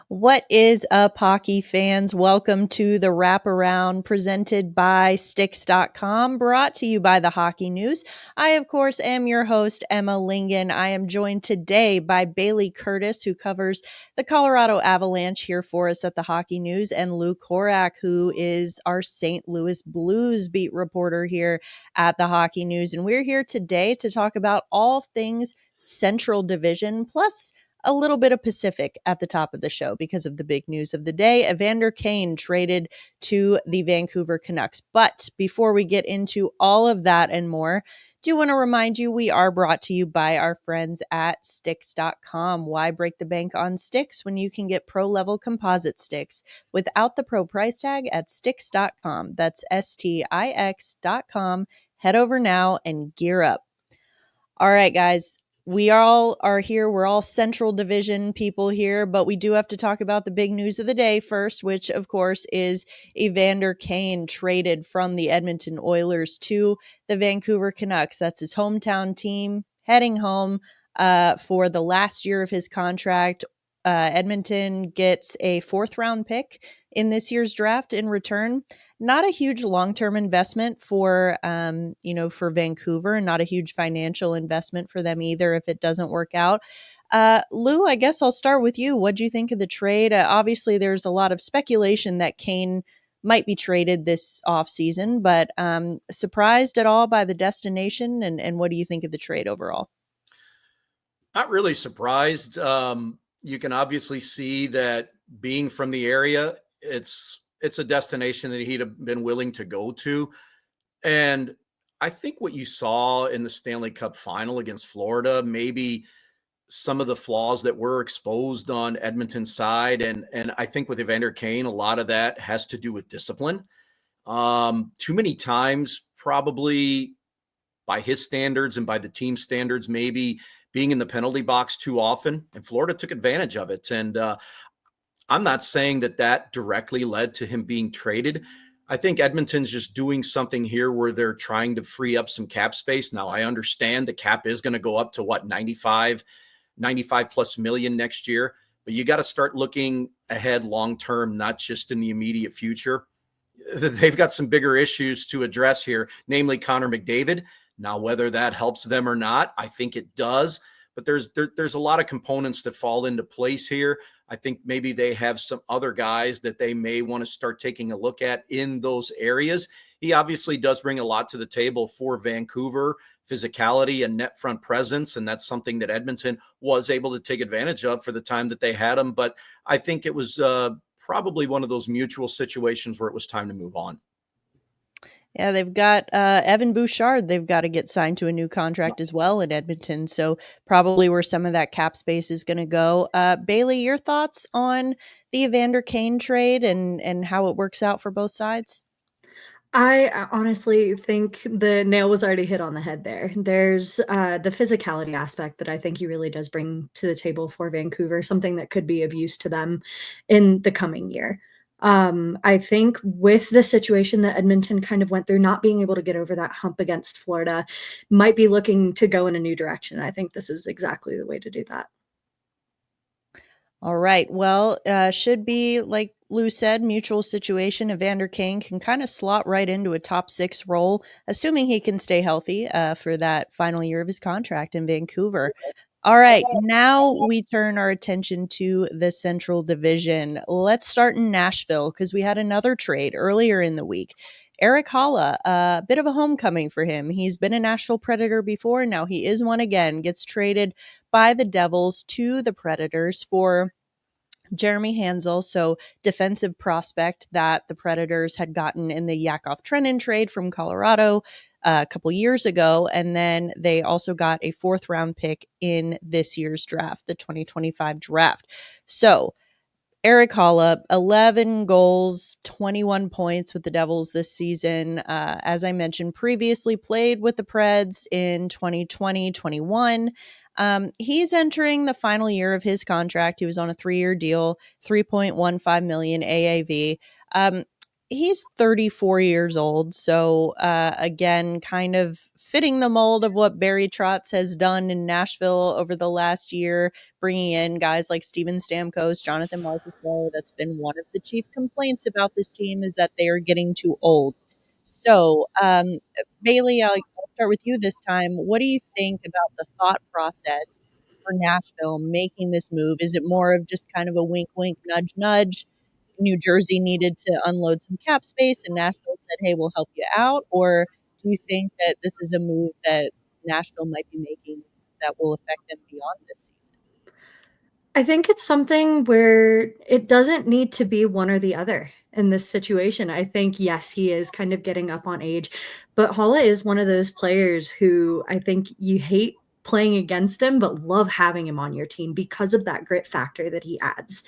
What is up, hockey fans? Welcome to the Wraparound presented by Sticks.com, brought to you by the Hockey News. I, of course, am your host, Emma Lingan. I am joined today by Bailey Curtis, who covers the Colorado Avalanche here for us at the Hockey News, and Lou Korac, who is our St. Louis Blues beat reporter here at the Hockey News. And we're here today to talk about all things Central Division, plus a little bit of Pacific at the top of the show because of the big news of the day. Evander Kane traded to the Vancouver Canucks. But before we get into all of that and more, do want to remind you we are brought to you by our friends at Sticks.com. Why break the bank on sticks when you can get pro-level composite sticks without the pro price tag at Sticks.com? That's Stix.com. Head over now and gear up. All right, guys. We all are here. We're all Central Division people here, but we do have to talk about the big news of the day first, which, of course, is Evander Kane traded from the Edmonton Oilers to the Vancouver Canucks. That's his hometown team heading home for the last year of his contract. Edmonton gets a fourth-round pick in this year's draft in return. Not a huge long-term investment for Vancouver, and not a huge financial investment for them either if it doesn't work out. Lou, I guess I'll start with you. What do you think of the trade? Obviously, there's a lot of speculation that Kane might be traded this offseason, but surprised at all by the destination, and what do you think of the trade overall? Not really surprised. You can obviously see that being from the area, it's a destination that he'd have been willing to go to. And I think what you saw in the Stanley Cup final against Florida, maybe some of the flaws that were exposed on Edmonton's side. And I think with Evander Kane, a lot of that has to do with discipline. Too many times, probably by his standards and by the team standards, maybe being in the penalty box too often. And Florida took advantage of it. And I'm not saying that directly led to him being traded. I think Edmonton's just doing something here where they're trying to free up some cap space. Now, I understand the cap is going to go up to 95 plus million next year, but you got to start looking ahead long-term, not just in the immediate future. They've got some bigger issues to address here, namely Connor McDavid. Now, whether that helps them or not, I think it does, but there's a lot of components that fall into place here. I think maybe they have some other guys that they may want to start taking a look at in those areas. He obviously does bring a lot to the table for Vancouver, physicality and net front presence, and that's something that Edmonton was able to take advantage of for the time that they had him. But I think it was probably one of those mutual situations where it was time to move on. Yeah, they've got Evan Bouchard. They've got to get signed to a new contract as well in Edmonton. So probably where some of that cap space is going to go. Bailey, your thoughts on the Evander Kane trade and how it works out for both sides? I honestly think the nail was already hit on the head there. There's the physicality aspect that I think he really does bring to the table for Vancouver, something that could be of use to them in the coming year. I think with the situation that Edmonton kind of went through, not being able to get over that hump against Florida, might be looking to go in a new direction. I think this is exactly the way to do that. All right. Well, should be, like Lou said, mutual situation. Evander Kane can kind of slot right into a top six role, assuming he can stay healthy for that final year of his contract in Vancouver. All right. Now we turn our attention to the Central Division. Let's start in Nashville because we had another trade earlier in the week. Erik Haula, a bit of a homecoming for him. He's been a Nashville Predator before. Now he is one again. Gets traded by the Devils to the Predators for Jeremy Hansel, so defensive prospect that the Predators had gotten in the Yakov-Trenin trade from Colorado a couple years ago. And then they also got a fourth-round pick in this year's draft, the 2025 draft. So Erik Haula, 11 goals, 21 points with the Devils this season. As I mentioned previously, played with the Preds in 2020-21. He's entering the final year of his contract. He was on a 3-year deal, $3.15 million AAV. He's 34 years old, so again, kind of fitting the mold of what Barry Trotz has done in Nashville over the last year, bringing in guys like Steven Stamkos, Jonathan Marchessault. That's been one of the chief complaints about this team is that they are getting too old. So, Bailey, I'll start with you this time. What do you think about the thought process for Nashville making this move? Is it more of just kind of a wink, wink, nudge, nudge? New Jersey needed to unload some cap space and Nashville said, "Hey, we'll help you out"? Or do you think that this is a move that Nashville might be making that will affect them beyond this season? I think it's something where it doesn't need to be one or the other in this situation. I think, yes, he is kind of getting up on age, but Holla is one of those players who I think you hate playing against him, but love having him on your team because of that grit factor that he adds.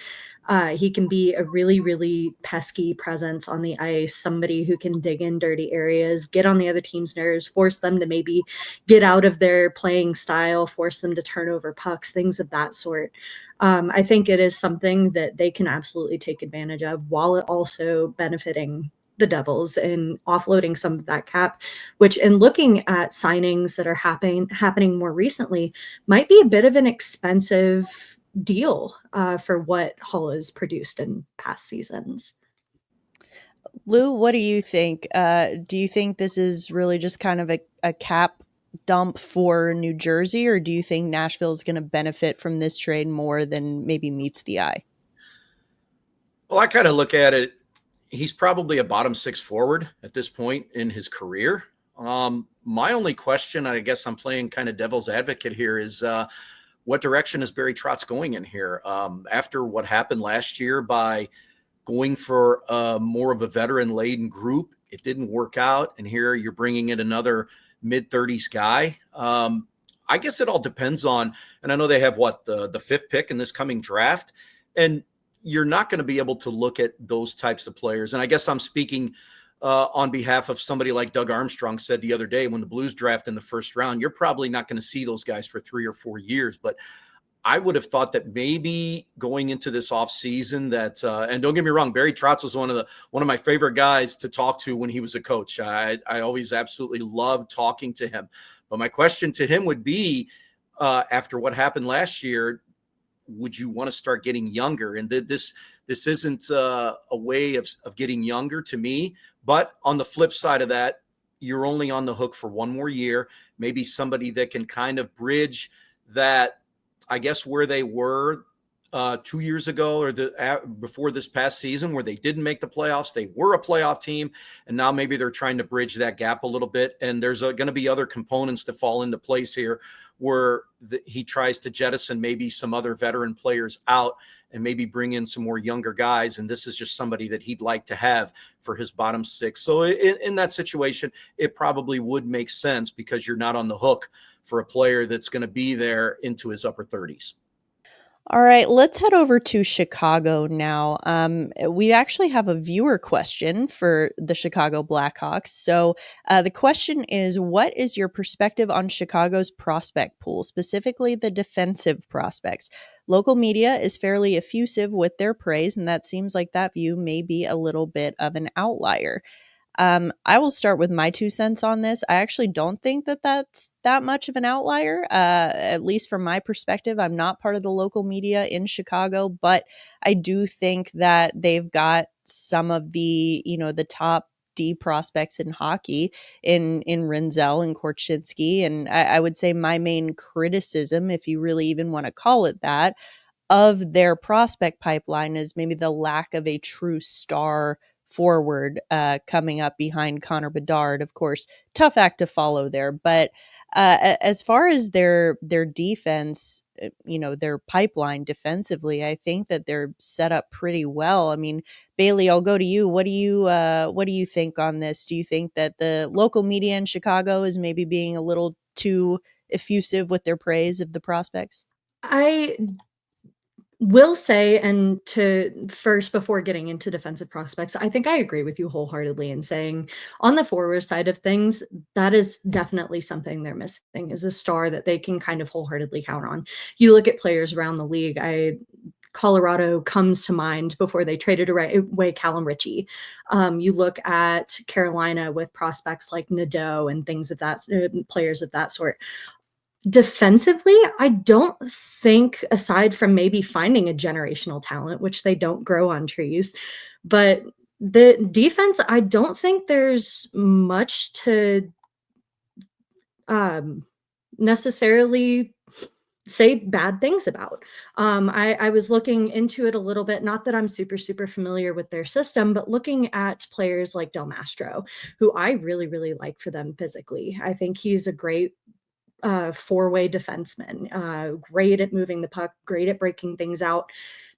He can be a really, really pesky presence on the ice, somebody who can dig in dirty areas, get on the other team's nerves, force them to maybe get out of their playing style, force them to turn over pucks, things of that sort. I think it is something that they can absolutely take advantage of while it also benefiting the Devils and offloading some of that cap, which in looking at signings that are happening more recently might be a bit of an expensive deal for what Hull has produced in past seasons. Lou, what do you think? Do you think this is really just kind of a cap dump for New Jersey, or do you think Nashville is going to benefit from this trade more than maybe meets the eye? Well, I kind of look at it. He's probably a bottom six forward at this point in his career. My only question, I guess I'm playing kind of devil's advocate here, is what direction is Barry Trotz going in here? After what happened last year by going for more of a veteran-laden group, it didn't work out, and here you're bringing in another mid-30s guy. I guess it all depends on, and I know they have the fifth pick in this coming draft, and you're not going to be able to look at those types of players. And I guess I'm speaking on behalf of somebody like Doug Armstrong said the other day when the Blues draft in the first round, you're probably not going to see those guys for 3 or 4 years. But I would have thought that maybe going into this offseason that, and don't get me wrong, Barry Trotz was one of my favorite guys to talk to when he was a coach. I always absolutely loved talking to him. But my question to him would be, after what happened last year, would you want to start getting younger? And this isn't a way of getting younger to me. But on the flip side of that, you're only on the hook for 1 more year. Maybe somebody that can kind of bridge that, I guess, where they were 2 years ago or before this past season where they didn't make the playoffs. They were a playoff team, and now maybe they're trying to bridge that gap a little bit. And there's going to be other components to fall into place here where he tries to jettison maybe some other veteran players out and maybe bring in some more younger guys. And this is just somebody that he'd like to have for his bottom six. So in that situation, it probably would make sense because you're not on the hook for a player that's going to be there into his upper 30s. All right, let's head over to Chicago now. We actually have a viewer question for the Chicago Blackhawks. So the question is, what is your perspective on Chicago's prospect pool, specifically the defensive prospects? Local media is fairly effusive with their praise, and that seems like that view may be a little bit of an outlier. I will start with my 2 cents on this. I actually don't think that that's that much of an outlier, at least from my perspective. I'm not part of the local media in Chicago, but I do think that they've got some of the top D prospects in hockey in Rinzel and Korchinski. And I would say my main criticism, if you really even want to call it that, of their prospect pipeline is maybe the lack of a true star forward coming up behind Connor Bedard. Of course, tough act to follow there. But as far as their defense, their pipeline defensively, I think that they're set up pretty well. I mean, Bailey, I'll go to you. What do you think on this? Do you think that the local media in Chicago is maybe being a little too effusive with their praise of the prospects? I will say, and to first, before getting into defensive prospects, I think I agree with you wholeheartedly in saying on the forward side of things, that is definitely something they're missing is a star that they can kind of wholeheartedly count on. You look at players around the league, Colorado comes to mind before they traded away Callum Ritchie. You look at Carolina with prospects like Nadeau and things of that, players of that sort. Defensively, I don't think, aside from maybe finding a generational talent, which they don't grow on trees, but the defense, I don't think there's much to necessarily say bad things about. I was looking into it a little bit, not that I'm super familiar with their system, but looking at players like Del Mastro, who I really like for them physically. I think he's a great four-way defenseman, great at moving the puck, great at breaking things out.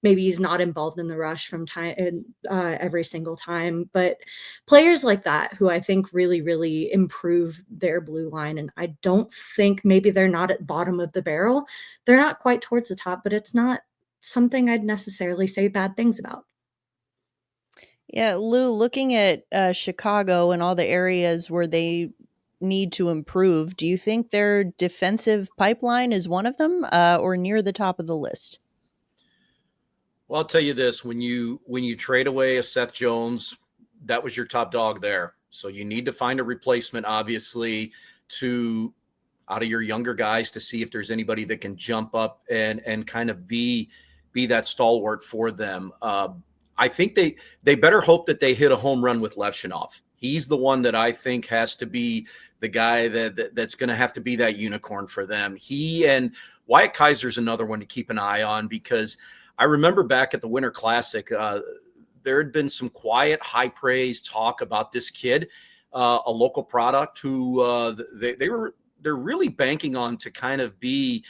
Maybe he's not involved in the rush from time every single time, but players like that who I think really improve their blue line. And I don't think, maybe they're not at bottom of the barrel. They're not quite towards the top, but it's not something I'd necessarily say bad things about. Yeah, Lou, looking at Chicago and all the areas where they need to improve, do you think their defensive pipeline is one of them, or near the top of the list? Well, I'll tell you this: when you trade away a Seth Jones, that was your top dog there. So you need to find a replacement, obviously, to out of your younger guys to see if there's anybody that can jump up and kind of be that stalwart for them. I think they better hope that they hit a home run with Levshinov. He's the one that I think has to be the guy that's going to have to be that unicorn for them. He and Wyatt Kaiser's another one to keep an eye on, because I remember back at the Winter Classic, there had been some quiet, high praise talk about this kid, a local product who they're really banking on to kind of be,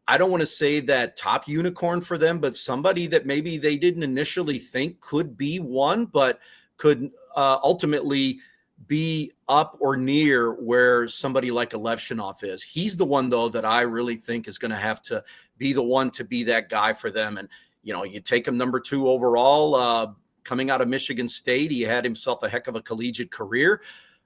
I don't want to say that top unicorn for them, but somebody that maybe they didn't initially think could be one, but could ultimately be up or near where somebody like a Levshinov is. He's the one, though, that I really think is going to have to be the one to be that guy for them. And, you take him number 2 overall, coming out of Michigan State. He had himself a heck of a collegiate career.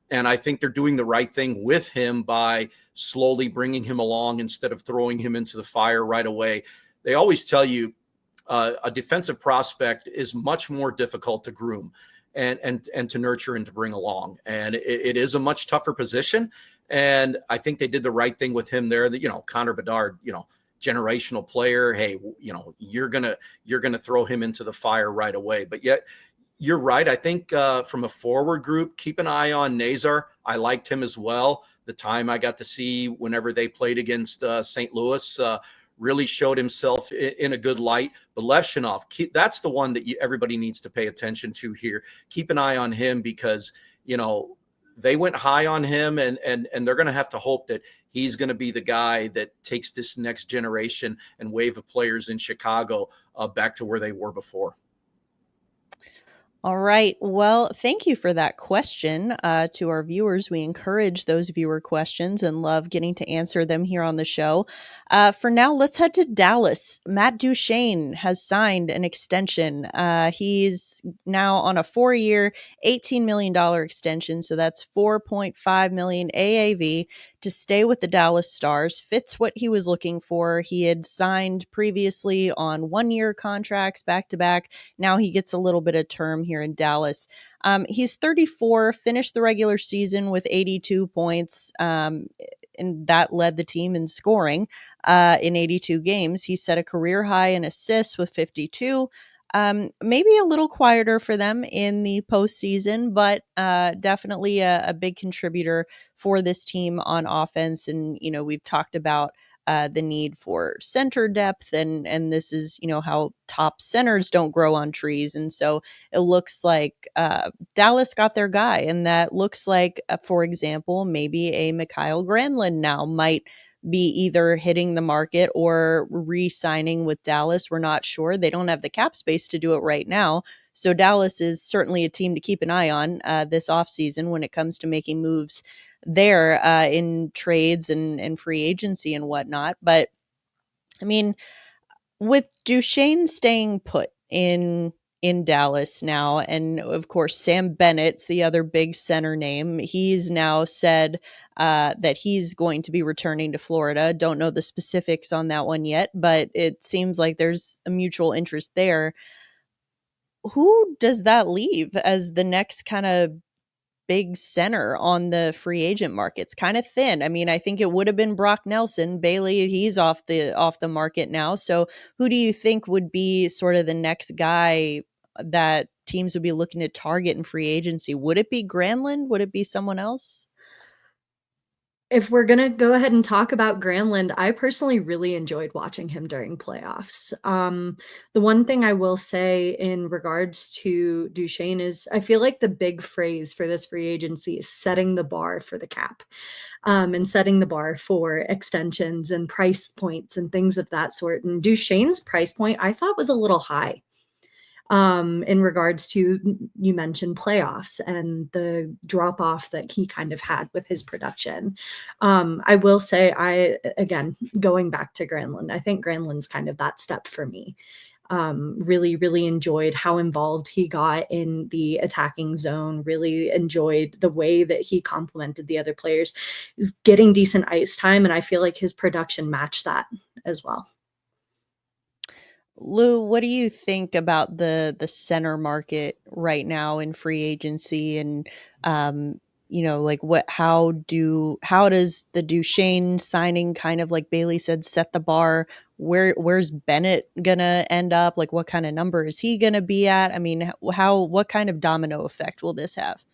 And I think they're doing the right thing with him by slowly bringing him along instead of throwing him into the fire right away. They always tell you a defensive prospect is much more difficult to groom and to nurture and to bring along. And it is a much tougher position. And I think they did the right thing with him there. That, Connor Bedard, generational player. Hey, you're gonna throw him into the fire right away. But yet, you're right. I think from a forward group, keep an eye on Nazar. I liked him as well. The time I got to see whenever they played against St. Louis really showed himself in a good light. But Levshinov, that's the one that everybody needs to pay attention to here. Keep an eye on him, because, they went high on him, and they're going to have to hope that he's going to be the guy that takes this next generation and wave of players in Chicago back to where they were before. All right. Well, thank you for that question to our viewers. We encourage those viewer questions and love getting to answer them here on the show. For now, let's head to Dallas. Matt Duchene has signed an extension. He's now on a 4-year, $18 million extension. So that's $4.5 million AAV to stay with the Dallas Stars. Fits what he was looking for. He had signed previously on 1-year contracts back to back. Now he gets a little bit of term here in Dallas. He's 34, finished the regular season with 82 points, and that led the team in scoring in 82 games. He set a career high in assists with 52. Maybe a little quieter for them in the postseason, but definitely a big contributor for this team on offense. And, we've talked about the need for center depth, and this is, how top centers don't grow on trees. And so it looks like Dallas got their guy, and that looks like, for example, maybe a Mikhail Granlund now might be either hitting the market or re-signing with Dallas. We're not sure. They don't have the cap space to do it right now. So Dallas is certainly a team to keep an eye on this offseason when it comes to making moves there in trades and free agency and whatnot. But I mean, with Duchene staying put in in Dallas now. And of course, Sam Bennett's the other big center name. He's now said that he's going to be returning to Florida. Don't know the specifics on that one yet, but it seems like there's a mutual interest there. Who does that leave as the next kind of big center on the free agent market? It's kind of thin. I mean, I think it would have been Brock Nelson. Bailey, he's off the market now. So who do you think would be sort of the next guy that teams would be looking to target in free agency? Would it be Granlund? Would it be someone else? If we're gonna go ahead and talk about Granlund, I personally really enjoyed watching him during playoffs. The one thing I will say in regards to Duchene is I feel like the big phrase for this free agency is setting the bar for the cap, and setting the bar for extensions and price points and things of that sort. And Duchene's price point I thought was a little high. In regards to, you mentioned playoffs and the drop off that he kind of had with his production. I will say, again, going back to Granlund, I think Granlund's kind of that step for me. Really, really enjoyed how involved he got in the attacking zone, really enjoyed the way that he complemented the other players. He was getting decent ice time, and I feel like his production matched that as well. Lou, what do you think about the center market right now in free agency? And like how does the Duchene signing, kind of like Bailey said, set the bar? Where's Bennett gonna end up? Like, what kind of number is he gonna be at? I mean, what kind of domino effect will this have?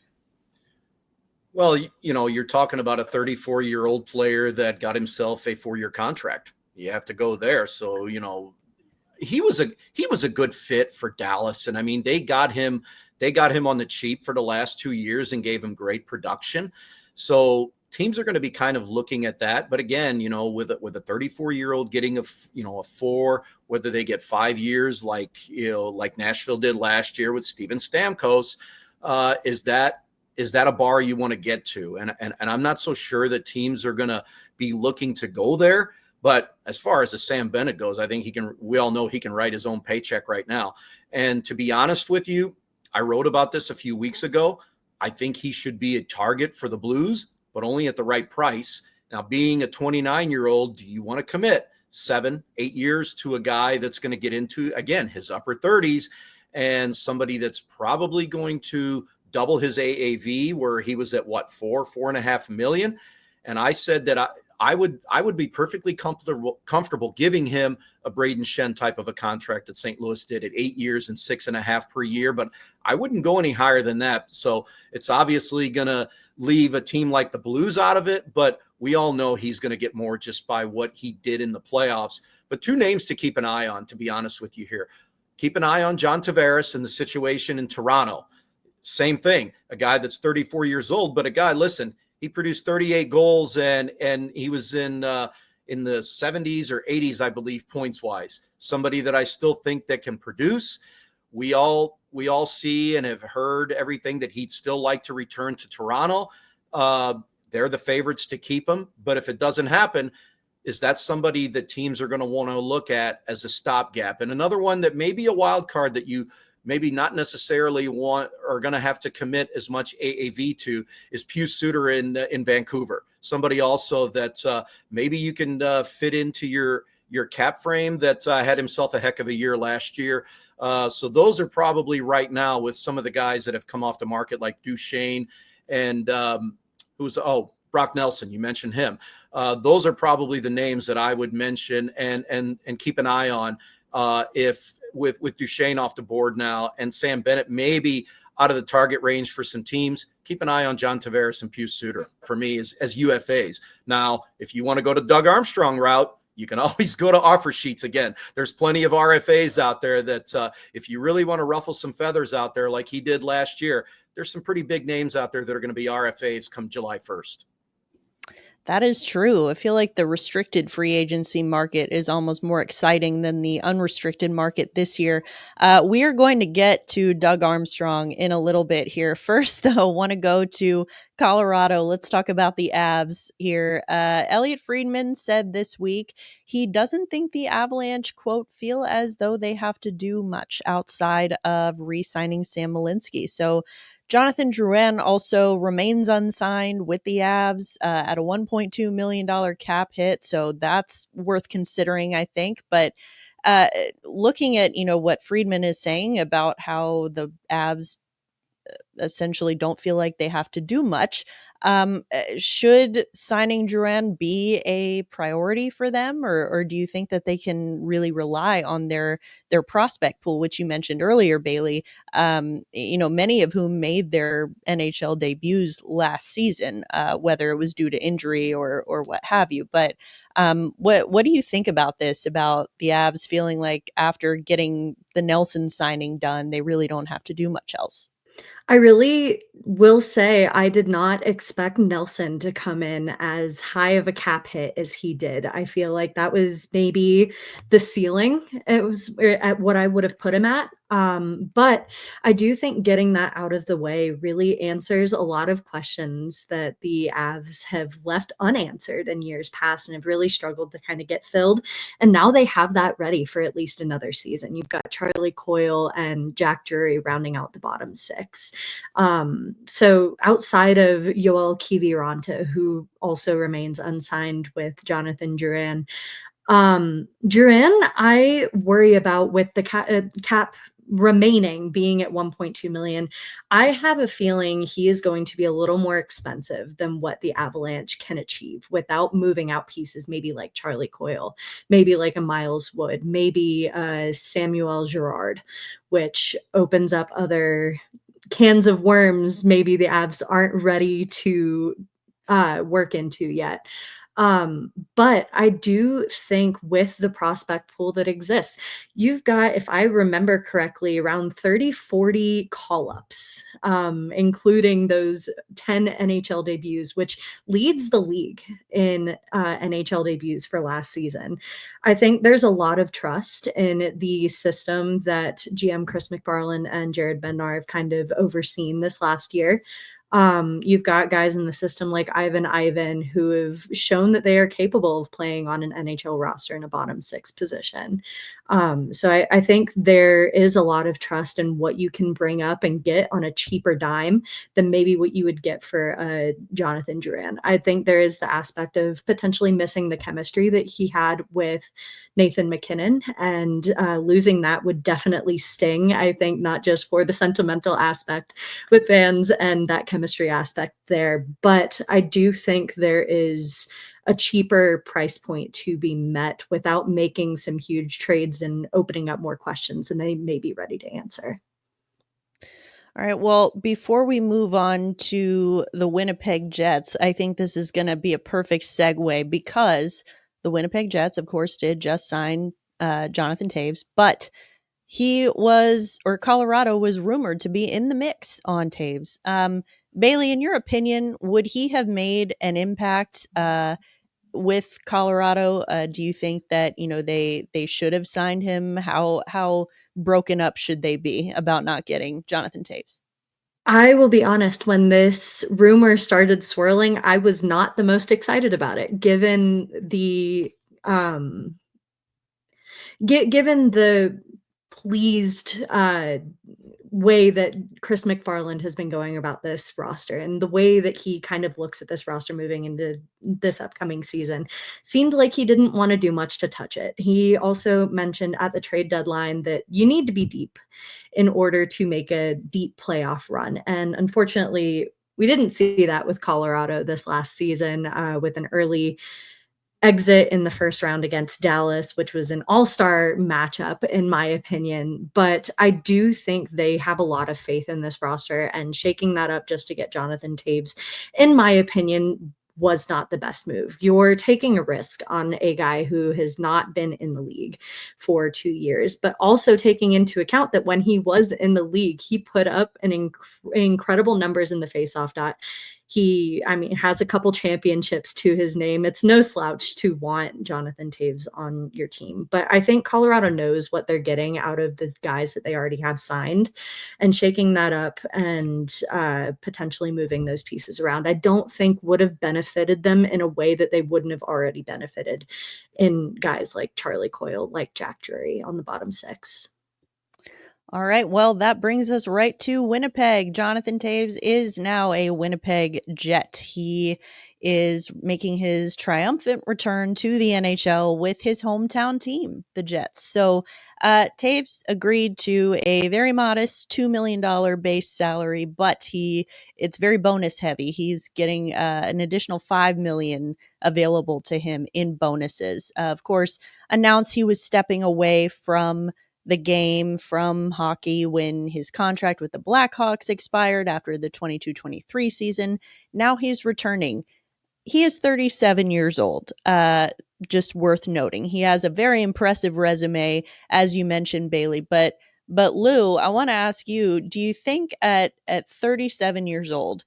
Well, you're talking about a 34-year-old player that got himself a 4-year contract. You have to go there. So, he was a good fit for Dallas. And I mean, they got him on the cheap for the last 2 years and gave him great production. So teams are going to be kind of looking at that. But again, with a 34-year-old getting a 4, whether they get 5 years like Nashville did last year with Steven Stamkos, is that a bar you want to get to? And I'm not so sure that teams are going to be looking to go there. But as far as the Sam Bennett goes, I think we all know he can write his own paycheck right now. And to be honest with you, I wrote about this a few weeks ago. I think he should be a target for the Blues, but only at the right price. Now, being a 29-year-old, do you want to commit 7-8 years to a guy that's going to get into, again, his upper 30s and somebody that's probably going to double his AAV, where he was at $4.5 million? And I said that I would be perfectly comfortable giving him a Braden Shen type of a contract that St. Louis did at 8 years and 6.5 per year, but I wouldn't go any higher than that. So it's obviously going to leave a team like the Blues out of it, but we all know he's going to get more just by what he did in the playoffs. But 2 names to keep an eye on, to be honest with you here. Keep an eye on John Tavares and the situation in Toronto. Same thing, a guy that's 34 years old, but a guy, listen, he produced 38 goals and he was in the 70s or 80s, I believe, points wise. Somebody that I still think that can produce. We all see and have heard everything that he'd still like to return to Toronto. They're the favorites to keep him. But if it doesn't happen, is that somebody that teams are going to want to look at as a stopgap? And another one that may be a wild card that you maybe not necessarily want or going to have to commit as much AAV to is Pius Suter in Vancouver. Somebody also that maybe you can fit into your cap frame that had himself a heck of a year last year. So those are probably right now with some of the guys that have come off the market like Duchene and Brock Nelson. You mentioned him. Those are probably the names that I would mention and keep an eye on. If with Duchene off the board now and Sam Bennett maybe out of the target range for some teams, keep an eye on John Tavares and Pius Suter for me as UFAs. Now, if you want to go to Doug Armstrong route, you can always go to offer sheets again. There's plenty of RFAs out there that if you really want to ruffle some feathers out there like he did last year, there's some pretty big names out there that are going to be RFAs come July 1st. That is true. I feel like the restricted free agency market is almost more exciting than the unrestricted market this year. We are going to get to Doug Armstrong in a little bit here. First, though, want to go to Colorado. Let's talk about the Avs here. Elliot Friedman said this week he doesn't think the Avalanche, quote, feel as though they have to do much outside of re-signing Sam Malinsky. So Jonathan Drouin also remains unsigned with the Avs at a $1.2 million cap hit. So that's worth considering, I think. But looking at, what Friedman is saying about how the Avs essentially don't feel like they have to do much. Should signing Drouin be a priority for them, or do you think that they can really rely on their prospect pool, which you mentioned earlier, Bailey? Many of whom made their NHL debuts last season, whether it was due to injury or what have you. But what do you think about this? About the Avs feeling like after getting the Nelson signing done, they really don't have to do much else? I really will say I did not expect Nelson to come in as high of a cap hit as he did. I feel like that was maybe the ceiling. It was at what I would have put him at. But I do think getting that out of the way really answers a lot of questions that the Avs have left unanswered in years past and have really struggled to kind of get filled. And now they have that ready for at least another season. You've got Charlie Coyle and Jack Drury rounding out the bottom six. So outside of Yoel Kiviranta, who also remains unsigned with Jonathan Drouin, Drouin, I worry about with the cap remaining being at 1.2 million. I have a feeling he is going to be a little more expensive than what the Avalanche can achieve without moving out pieces, maybe like Charlie Coyle, maybe like a Miles Wood, maybe Samuel Girard, which opens up other cans of worms maybe the Avs aren't ready to work into yet. But I do think with the prospect pool that exists, you've got, if I remember correctly, around 30, 40 call-ups, including those 10 NHL debuts, which leads the league in NHL debuts for last season. I think there's a lot of trust in the system that GM Chris McFarland and Jared Bednar have kind of overseen this last year. You've got guys in the system like Ivan who have shown that they are capable of playing on an NHL roster in a bottom six position. So I think there is a lot of trust in what you can bring up and get on a cheaper dime than maybe what you would get for Jonathan Drouin. I think there is the aspect of potentially missing the chemistry that he had with Nathan MacKinnon, and losing that would definitely sting, I think, not just for the sentimental aspect with fans and that chemistry aspect there, but I do think there is a cheaper price point to be met without making some huge trades and opening up more questions than they may be ready to answer. All right. Well, before we move on to the Winnipeg Jets, I think this is going to be a perfect segue because the Winnipeg Jets, of course, did just sign Jonathan Toews, but Colorado was rumored to be in the mix on Taves. Bailey, in your opinion, would he have made an impact with Colorado? Do you think that they should have signed him? How broken up should they be about not getting Jonathan Toews? I will be honest, when this rumor started swirling, I was not the most excited about it, given the given the pleased way that Chris McFarland has been going about this roster and the way that he kind of looks at this roster moving into this upcoming season seemed like he didn't want to do much to touch it. He also mentioned at the trade deadline that you need to be deep in order to make a deep playoff run. And unfortunately, we didn't see that with Colorado this last season with an early exit in the first round against Dallas, which was an all-star matchup, in my opinion. But I do think they have a lot of faith in this roster, and shaking that up just to get Jonathan Toews, in my opinion, was not the best move. You're taking a risk on a guy who has not been in the league for 2 years, but also taking into account that when he was in the league, he put up an incredible numbers in the faceoff dot. I mean, has a couple championships to his name. It's no slouch to want Jonathan Toews on your team. But I think Colorado knows what they're getting out of the guys that they already have signed, and shaking that up and potentially moving those pieces around, I don't think would have benefited them in a way that they wouldn't have already benefited in guys like Charlie Coyle, like Jack Drury on the bottom six. All right. Well, that brings us right to Winnipeg. Jonathan Taves is now a Winnipeg Jet. He is making his triumphant return to the NHL with his hometown team, the Jets. So Taves agreed to a very modest $2 million base salary, but it's very bonus heavy. He's getting an additional $5 million available to him in bonuses. Of course, announced he was stepping away from the game, from hockey, when his contract with the Blackhawks expired after the 22-23 season. Now he's returning. He is 37 years old. Just worth noting. He has a very impressive resume, as you mentioned, Bailey. But Lou, I want to ask you, do you think at 37 years old,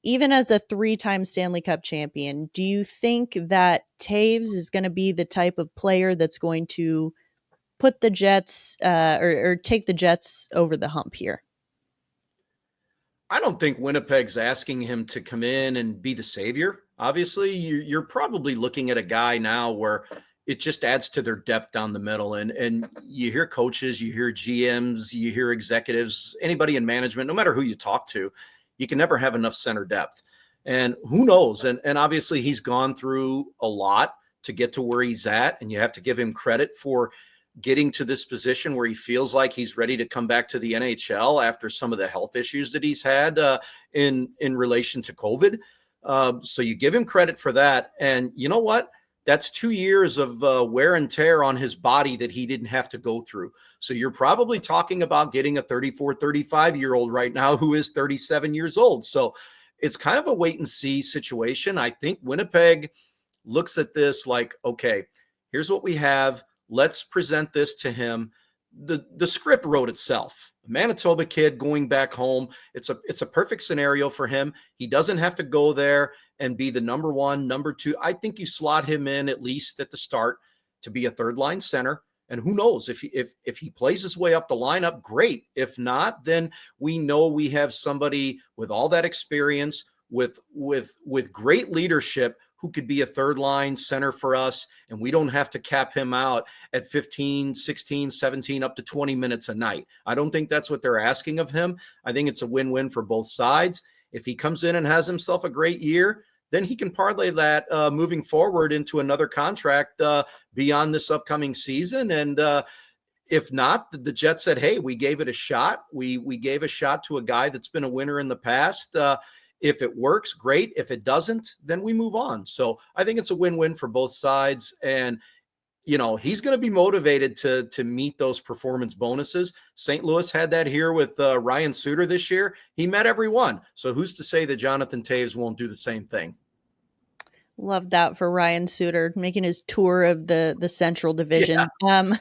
even as a 3-time Stanley Cup champion, do you think that Taves is going to be the type of player that's going to put the Jets or take the Jets over the hump here? I don't think Winnipeg's asking him to come in and be the savior. Obviously, you're probably looking at a guy now where it just adds to their depth down the middle. And you hear coaches, you hear GMs, you hear executives, anybody in management, no matter who you talk to, you can never have enough center depth. And who knows? And obviously, he's gone through a lot to get to where he's at. And you have to give him credit for getting to this position where he feels like he's ready to come back to the NHL after some of the health issues that he's had in relation to COVID. So you give him credit for that. And you know what? That's 2 years of wear and tear on his body that he didn't have to go through. So you're probably talking about getting a 34, 35-year-old right now who is 37 years old. So it's kind of a wait and see situation. I think Winnipeg looks at this like, okay, here's what we have. Let's present this to him. The script wrote itself. A Manitoba kid going back home. It's a perfect scenario for him. He doesn't have to go there and be the number one, number two. I think you slot him in at least at the start to be a third line center. And who knows if he plays his way up the lineup, great. If not, then we know we have somebody with all that experience, with great leadership, who could be a third line center for us, and we don't have to cap him out at 15, 16, 17, up to 20 minutes a night. I don't think that's what they're asking of him. I think it's a win-win for both sides. If he comes in and has himself a great year, then he can parlay that moving forward into another contract beyond this upcoming season. And if not, the Jets said, hey, we gave it a shot. We gave a shot to a guy that's been a winner in the past. If it works, great. If it doesn't, then we move on. So I think it's a win-win for both sides. And, you know, he's going to be motivated to meet those performance bonuses. St. Louis had that here with Ryan Suter this year. He met every one. So who's to say that Jonathan Toews won't do the same thing? Love that for Ryan Suter making his tour of the Central Division. Yeah.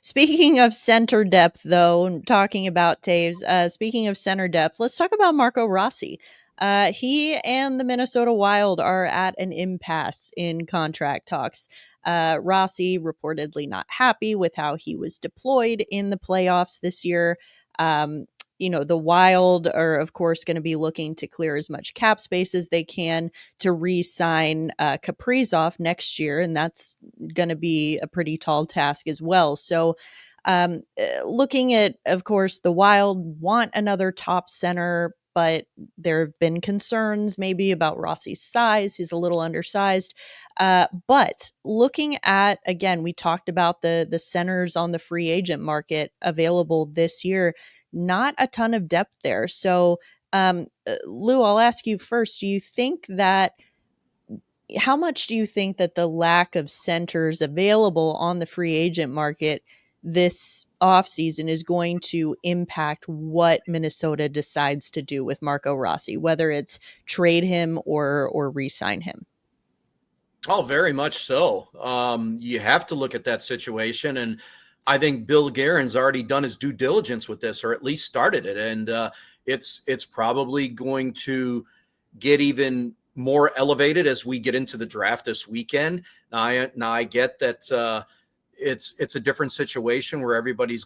Speaking of center depth, though, talking about Taves, speaking of center depth, let's talk about Marco Rossi. He and the Minnesota Wild are at an impasse in contract talks. Rossi reportedly not happy with how he was deployed in the playoffs this year. The Wild are, of course, going to be looking to clear as much cap space as they can to re-sign Kaprizov next year, and that's going to be a pretty tall task as well. So looking at, of course, the Wild want another top center, but there have been concerns maybe about Rossi's size. He's a little undersized. But looking at, again, we talked about the centers on the free agent market available this year, not a ton of depth there. So, Lou, I'll ask you first. How much do you think that the lack of centers available on the free agent market this offseason is going to impact what Minnesota decides to do with Marco Rossi, whether it's trade him or re-sign him? Oh, very much so. You have to look at that situation. And I think Bill Guerin's already done his due diligence with this, or at least started it. And it's probably going to get even more elevated as we get into the draft this weekend. Now I get that it's a different situation where not everybody's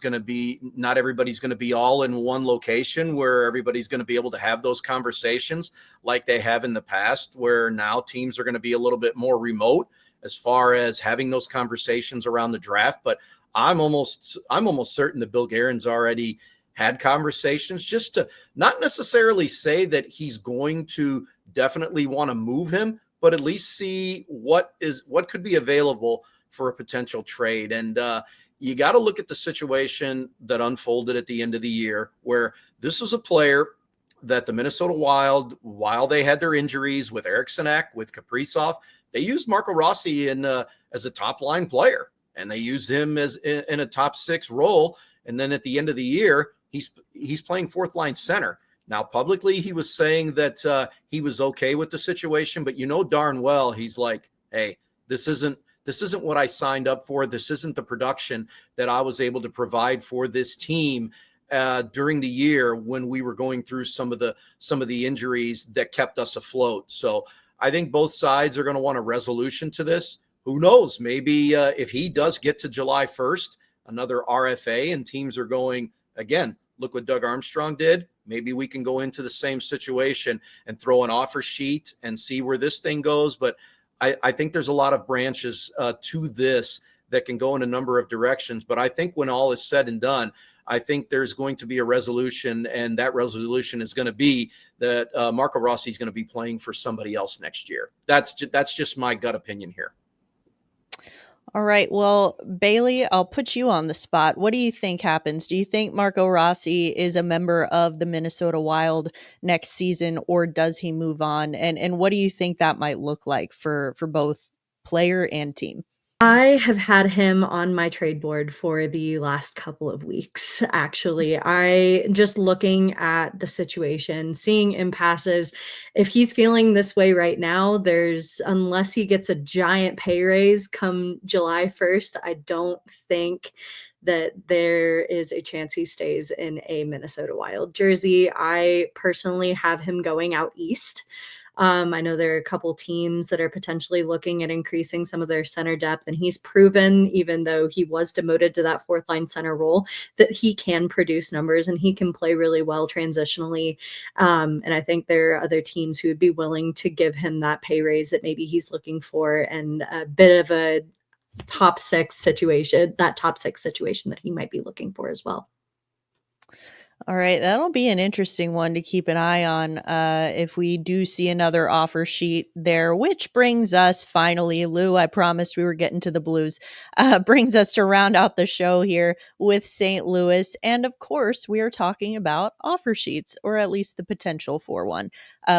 going to be all in one location, where everybody's going to be able to have those conversations like they have in the past, where now teams are going to be a little bit more remote as far as having those conversations around the draft. But I'm almost certain that Bill Guerin's already had conversations, just to not necessarily say that he's going to definitely want to move him, but at least see what could be available for a potential trade. And you got to look at the situation that unfolded at the end of the year, where this was a player that the Minnesota Wild, while they had their injuries with Eriksson, with Kaprizov, they used Marco Rossi as a top line player, and they used him as in a top 6 role. And then at the end of the year, he's playing 4th line center. Now, publicly, he was saying that he was okay with the situation, but darn well, he's like, hey, this isn't what I signed up for. This isn't the production that I was able to provide for this team during the year when we were going through some of the injuries that kept us afloat. So I think both sides are going to want a resolution to this. Who knows? Maybe if he does get to July 1st, another RFA, and teams are going, again, look what Doug Armstrong did. Maybe we can go into the same situation and throw an offer sheet and see where this thing goes. But I think there's a lot of branches to this that can go in a number of directions. But I think when all is said and done, I think there's going to be a resolution, and that resolution is going to be that Marco Rossi is going to be playing for somebody else next year. That's just my gut opinion here. All right. Well, Bailey, I'll put you on the spot. What do you think happens? Do you think Marco Rossi is a member of the Minnesota Wild next season, or does he move on? And what do you think that might look like for both player and team? I have had him on my trade board for the last couple of weeks, actually. I just looking at the situation, seeing impasses. If he's feeling this way right now, unless he gets a giant pay raise come July 1st, I don't think that there is a chance he stays in a Minnesota Wild jersey. I personally have him going out east. I know there are a couple teams that are potentially looking at increasing some of their center depth, and he's proven, even though he was demoted to that 4th line center role, that he can produce numbers and he can play really well transitionally. And I think there are other teams who would be willing to give him that pay raise that maybe he's looking for, and a bit of a top 6 situation that he might be looking for as well. All right, that'll be an interesting one to keep an eye on if we do see another offer sheet there, which brings us finally, Lou, I promised we were getting to the Blues, brings us to round out the show here with St. Louis. And of course, we are talking about offer sheets, or at least the potential for one.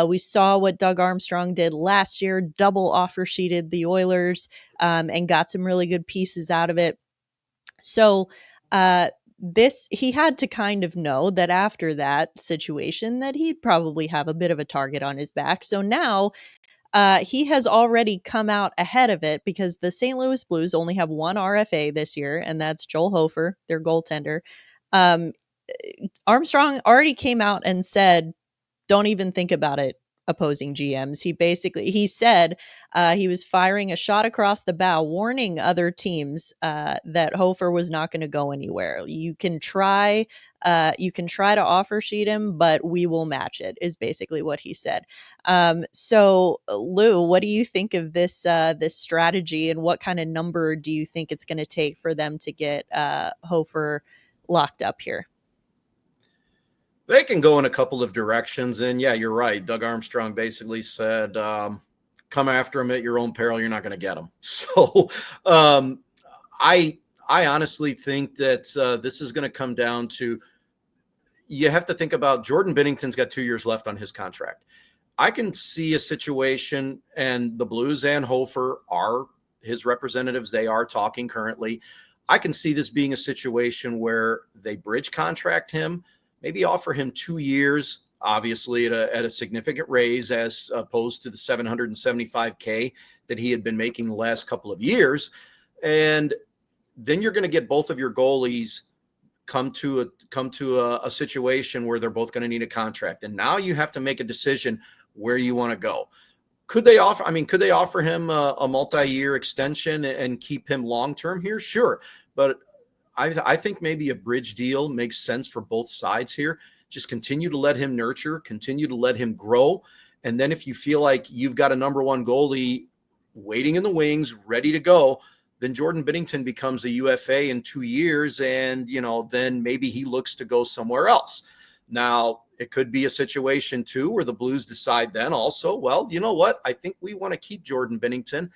We saw what Doug Armstrong did last year, double offer sheeted the Oilers and got some really good pieces out of it. So, he had to kind of know that after that situation that he'd probably have a bit of a target on his back. So now he has already come out ahead of it, because the St. Louis Blues only have one RFA this year, and that's Joel Hofer, their goaltender. Armstrong already came out and said, don't even think about it, opposing GMs. He said he was firing a shot across the bow, warning other teams that Hofer was not going to go anywhere. You can try to offer sheet him, but we will match it, is basically what he said. So Lou, what do you think of this strategy, and what kind of number do you think it's going to take for them to get Hofer locked up here? They can go in a couple of directions. And yeah, you're right. Doug Armstrong basically said, come after him at your own peril. You're not going to get him. So I honestly think that this is going to come down to, you have to think about Jordan Binnington's got 2 years left on his contract. I can see a situation, and the Blues and Hofer are his representatives. They are talking currently. I can see this being a situation where they bridge contract him, maybe offer him 2 years, obviously at a significant raise, as opposed to the $775K that he had been making the last couple of years. And then you're going to get both of your goalies come to a situation where they're both going to need a contract. And now you have to make a decision where you want to go. Could they offer him a multi-year extension and keep him long-term here? Sure. But I think maybe a bridge deal makes sense for both sides here. Just continue to let him nurture, continue to let him grow. And then if you feel like you've got a number one goalie waiting in the wings, ready to go, then Jordan Binnington becomes a UFA in 2 years. And, then maybe he looks to go somewhere else. Now, it could be a situation too where the Blues decide then also, well, you know what? I think we want to keep Jordan Binnington.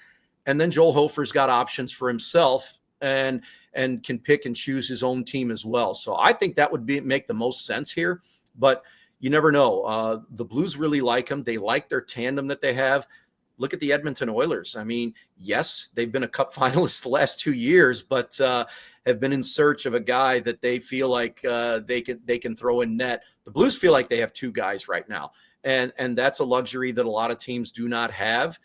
And then Joel Hofer's got options for himself and can pick and choose his own team as well. So I think that would make the most sense here. But you never know. The Blues really like him. They like their tandem that they have. Look at the Edmonton Oilers. I mean, yes, they've been a cup finalist the last 2 years, but have been in search of a guy that they feel like they can throw in net. The Blues feel like they have two guys right now, and that's a luxury that a lot of teams do not have.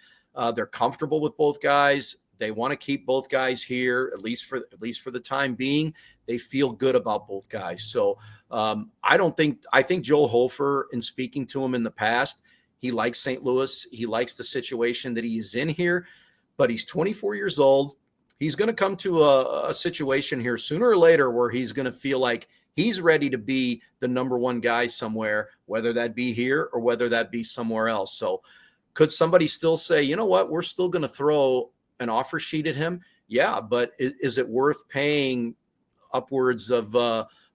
They're comfortable with both guys. They want to keep both guys here, at least for the time being. They feel good about both guys. So I think Joel Hofer, in speaking to him in the past, he likes St. Louis. He likes the situation that he is in here, but he's 24 years old. He's going to come to a situation here sooner or later where he's going to feel like he's ready to be the number one guy somewhere, whether that be here or whether that be somewhere else. So could somebody still say, you know what, we're still going to throw an offer sheet at him? Yeah, but is it worth paying upwards of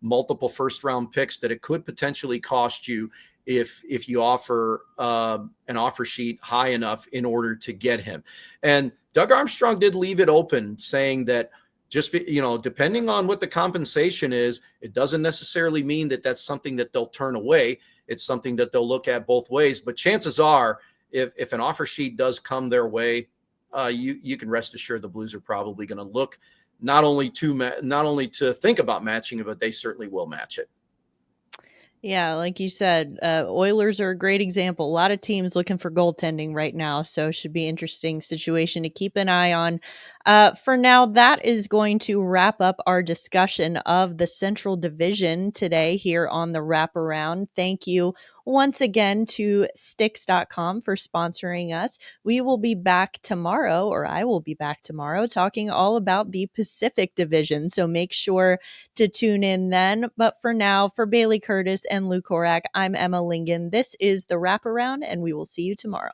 multiple first round picks that it could potentially cost you if you offer an offer sheet high enough in order to get him? And Doug Armstrong did leave it open, saying that depending on what the compensation is, it doesn't necessarily mean that that's something that they'll turn away. It's something that they'll look at both ways. But chances are, if an offer sheet does come their way, you can rest assured the Blues are probably going to look not only to think about matching it, but they certainly will match it. Yeah, like you said, Oilers are a great example. A lot of teams looking for goaltending right now, so it should be an interesting situation to keep an eye on. For now, that is going to wrap up our discussion of the Central Division today here on the Wraparound. Thank you once again to Stix.com for sponsoring us. We will be back tomorrow, or I will be back tomorrow, talking all about the Pacific Division, so make sure to tune in then. But for now, for Bailey Curtis and Lou Korac, I'm Emma Lingan. This is the Wraparound, and we will see you tomorrow.